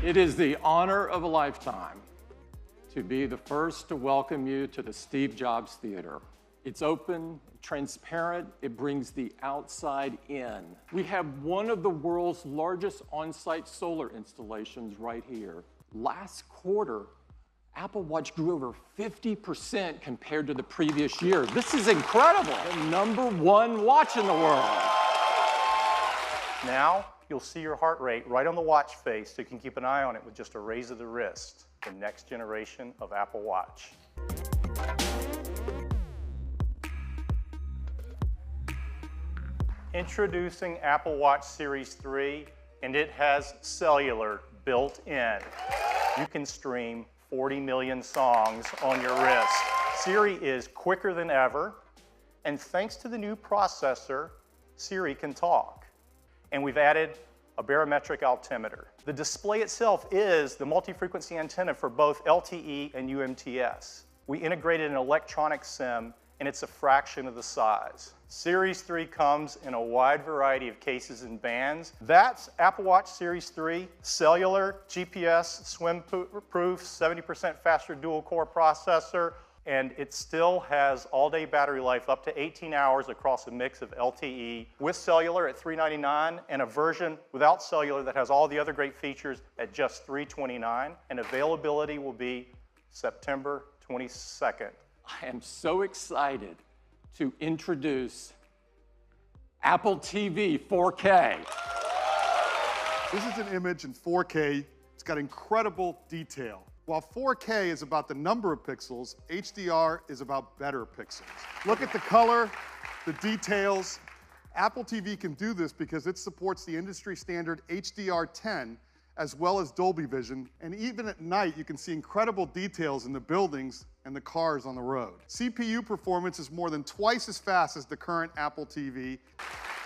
It is the honor of a lifetime to be the first to welcome you to the Steve Jobs Theater. It's open, transparent, it brings the outside in. We have one of the world's largest on-site solar installations right here. Last quarter, Apple Watch grew over 50% compared to the previous year. This is incredible. The #1 watch in the world. Now, you'll see your heart rate right on the watch face, so you can keep an eye on it with just a raise of the wrist. The next generation of Apple Watch. Introducing Apple Watch Series 3, and it has cellular built in. You can stream 40 million songs on your wrist. Siri is quicker than ever, and thanks to the new processor, Siri can talk. And we've added a barometric altimeter. The display itself is the multi-frequency antenna for both LTE and UMTS. We integrated an electronic SIM, and it's a fraction of the size. Series 3 comes in a wide variety of cases and bands. That's Apple Watch Series 3, cellular, GPS, swim-proof, 70% faster dual-core processor, and it still has all-day battery life up to 18 hours across a mix of LTE with cellular at $399 and a version without cellular that has all the other great features at just $329, and availability will be September 22nd. I am so excited to introduce Apple TV 4K. This is an image in 4K. It's got incredible detail. While 4K is about the number of pixels, HDR is about better pixels. Look at the color, the details. Apple TV can do this because it supports the industry standard HDR10 as well as Dolby Vision, and even at night you can see incredible details in the buildings and the cars on the road. CPU performance is more than twice as fast as the current Apple TV.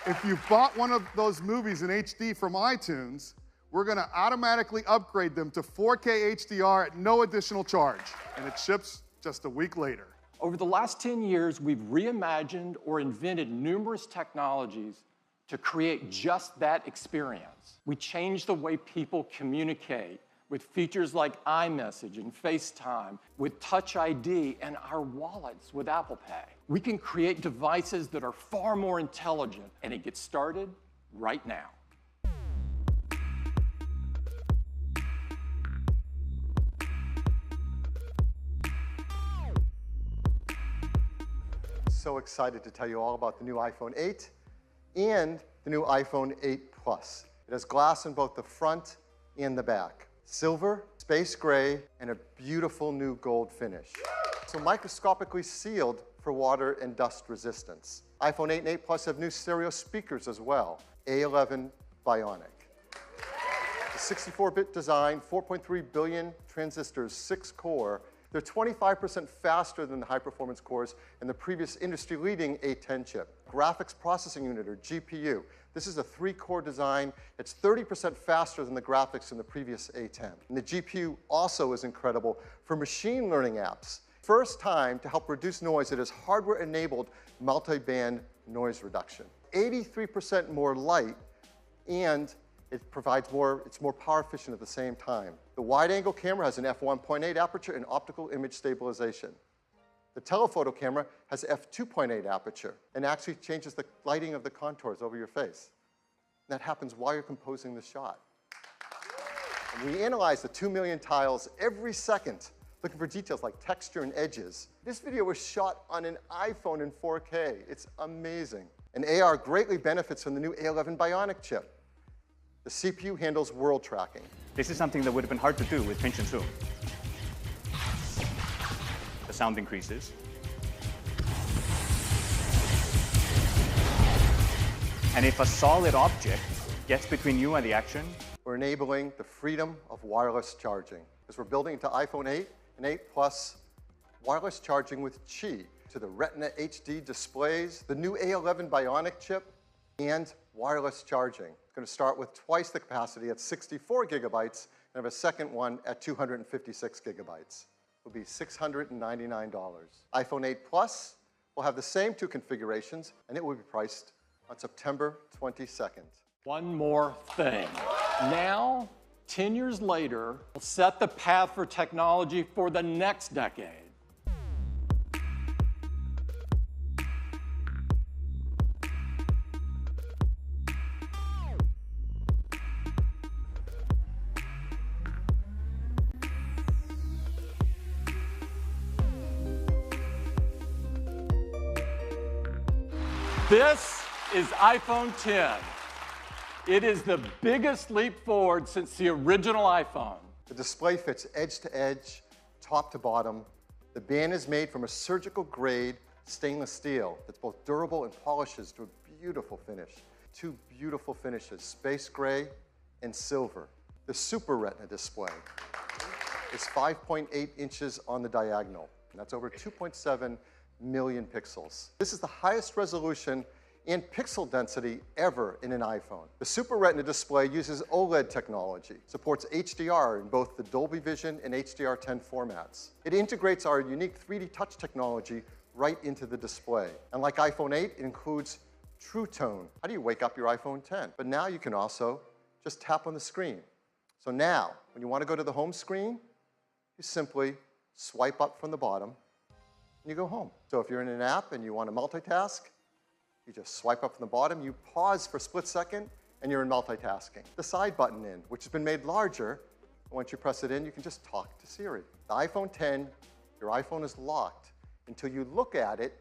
If you bought one of those movies in HD from iTunes, we're gonna automatically upgrade them to 4K HDR at no additional charge, and it ships just a week later. Over the last 10 years, we've reimagined or invented numerous technologies to create just that experience. We changed the way people communicate with features like iMessage and FaceTime, with Touch ID and our wallets with Apple Pay. We can create devices that are far more intelligent, and it gets started right now. So excited to tell you all about the new iPhone 8 and the new iPhone 8 Plus. It has glass in both the front and the back. Silver, space gray, and a beautiful new gold finish. So microscopically sealed for water and dust resistance. iPhone 8 and 8 Plus have new stereo speakers as well, A11 Bionic. The 64-bit design, 4.3 billion transistors, 6 core. They're 25% faster than the high-performance cores in the previous industry-leading A10 chip. Graphics processing unit, or GPU. This is a 3-core design. It's 30% faster than the graphics in the previous A10. And the GPU also is incredible for machine learning apps. First time to help reduce noise, it has hardware-enabled multi-band noise reduction. 83% more light, and it provides it's more power efficient at the same time. The wide-angle camera has an f1.8 aperture and optical image stabilization. The telephoto camera has f2.8 aperture and actually changes the lighting of the contours over your face. And that happens while you're composing the shot. And we analyze the 2 million tiles every second, looking for details like texture and edges. This video was shot on an iPhone in 4K. It's amazing. And AR greatly benefits from the new A11 Bionic chip. The CPU handles world tracking. This is something that would have been hard to do with pinch and zoom. The sound increases. And if a solid object gets between you and the action, we're enabling the freedom of wireless charging. As we're building into iPhone 8 and 8 Plus, wireless charging with Qi to the Retina HD displays, the new A11 Bionic chip, and wireless charging. It's going to start with twice the capacity at 64 gigabytes and have a second one at 256 gigabytes. It will be $699. iPhone 8 Plus will have the same 2 configurations, and it will be priced on September 22nd. One more thing. Now, 10 years later will set the path for technology for the next decade. This is iPhone 10. It is the biggest leap forward since the original iPhone. The display fits edge to edge, top to bottom. The band is made from a surgical grade stainless steel that's both durable and polishes to a beautiful finish. Two beautiful finishes, space gray and silver. The Super Retina display is 5.8 inches on the diagonal, and that's over 2.7 million pixels. This is the highest resolution and pixel density ever in an iPhone. The Super Retina display uses OLED technology, supports HDR in both the Dolby Vision and HDR10 formats. It integrates our unique 3D touch technology right into the display. And like iPhone 8, it includes True Tone. How do you wake up your iPhone 10? But now you can also just tap on the screen. So now, when you want to go to the home screen, you simply swipe up from the bottom and you go home. So if you're in an app and you want to multitask, you just swipe up from the bottom, you pause for a split second, and you're in multitasking. The side button in, which has been made larger, once you press it in, you can just talk to Siri. The iPhone 10, your iPhone is locked until you look at it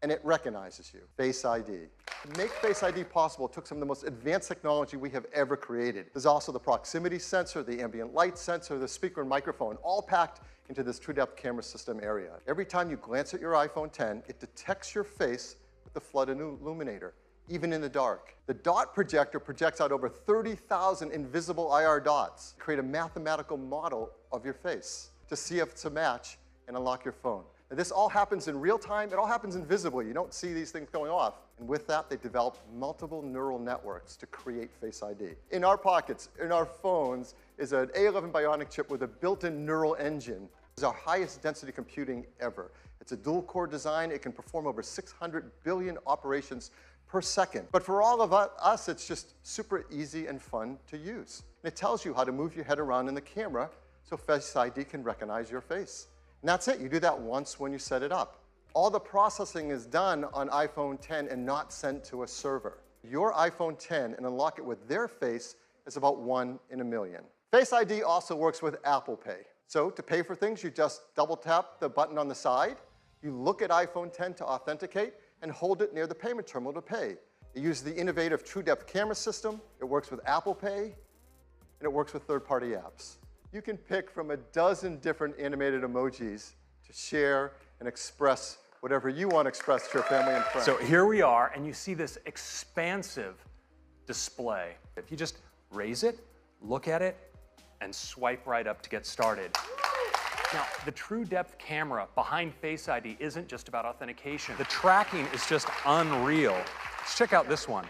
and it recognizes you. Face ID. To make Face ID possible, it took some of the most advanced technology we have ever created. There's also the proximity sensor, the ambient light sensor, the speaker and microphone, all packed into this true-depth camera system area. Every time you glance at your iPhone 10, it detects your face with the flood illuminator, even in the dark. The dot projector projects out over 30,000 invisible IR dots to create a mathematical model of your face to see if it's a match and unlock your phone. Now, this all happens in real time. It all happens invisibly. You don't see these things going off. And with that, they developed multiple neural networks to create Face ID. In our pockets, in our phones, is an A11 Bionic chip with a built-in neural engine. It's our highest density computing ever. It's a dual-core design. It can perform over 600 billion operations per second. But for all of us, it's just super easy and fun to use. And it tells you how to move your head around in the camera so Face ID can recognize your face. And that's it. You do that once when you set it up. All the processing is done on iPhone 10 and not sent to a server. Your iPhone 10 and unlock it with their face is about 1 in a million. Face ID also works with Apple Pay. So to pay for things, you just double tap the button on the side, you look at iPhone 10 to authenticate, and hold it near the payment terminal to pay. It uses the innovative TrueDepth camera system, it works with Apple Pay, and it works with third-party apps. You can pick from a dozen different animated emojis to share and express whatever you want to express to your family and friends. So here we are, and you see this expansive display. If you just raise it, look at it, and swipe right up to get started. Now, the TrueDepth camera behind Face ID isn't just about authentication. The tracking is just unreal. Let's check out this one.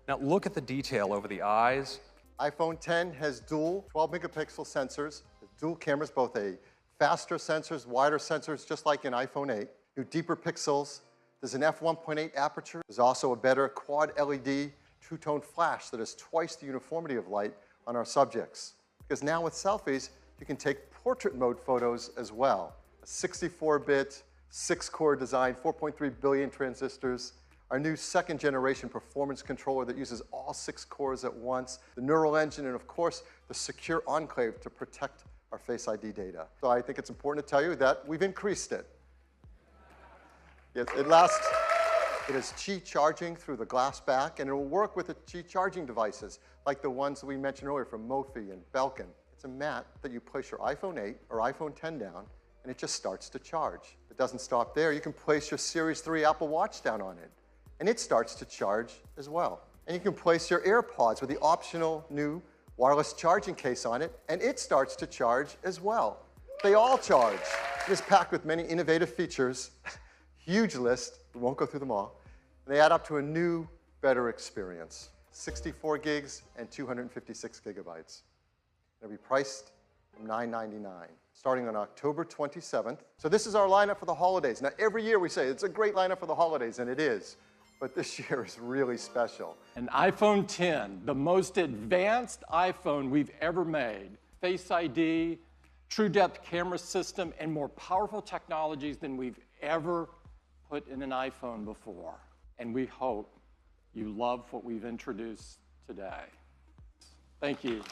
Now, look at the detail over the eyes. iPhone 10 has dual 12-megapixel sensors, dual cameras, both a faster sensors, wider sensors, just like in iPhone 8. New deeper pixels. There's an f1.8 aperture. There's also a better quad LED True Tone flash that has twice the uniformity of light on our subjects. Because now with selfies, you can take portrait mode photos as well. A 64-bit, 6-core design, 4.3 billion transistors. Our new second-generation performance controller that uses all 6 cores at once. The neural engine, and of course, the secure enclave to protect our Face ID data. So I think it's important to tell you that we've increased it. Yes, it has Qi charging through the glass back, and it will work with the Qi charging devices, like the ones that we mentioned earlier from Mophie and Belkin. It's a mat that you place your iPhone 8 or iPhone 10 down, and it just starts to charge. It doesn't stop there. You can place your Series 3 Apple Watch down on it, and it starts to charge as well. And you can place your AirPods with the optional new wireless charging case on it, and it starts to charge as well. They all charge. It is packed with many innovative features. Huge list. We won't go through them all. And they add up to a new, better experience. 64 gigs and 256 gigabytes. It'll be priced from $999, starting on October 27th. So this is our lineup for the holidays. Now, every year we say it's a great lineup for the holidays, and it is. but this year is really special. An iPhone 10, the most advanced iPhone we've ever made. Face ID, true depth camera system, and more powerful technologies than we've ever put in an iPhone before. And we hope you love what we've introduced today. Thank you.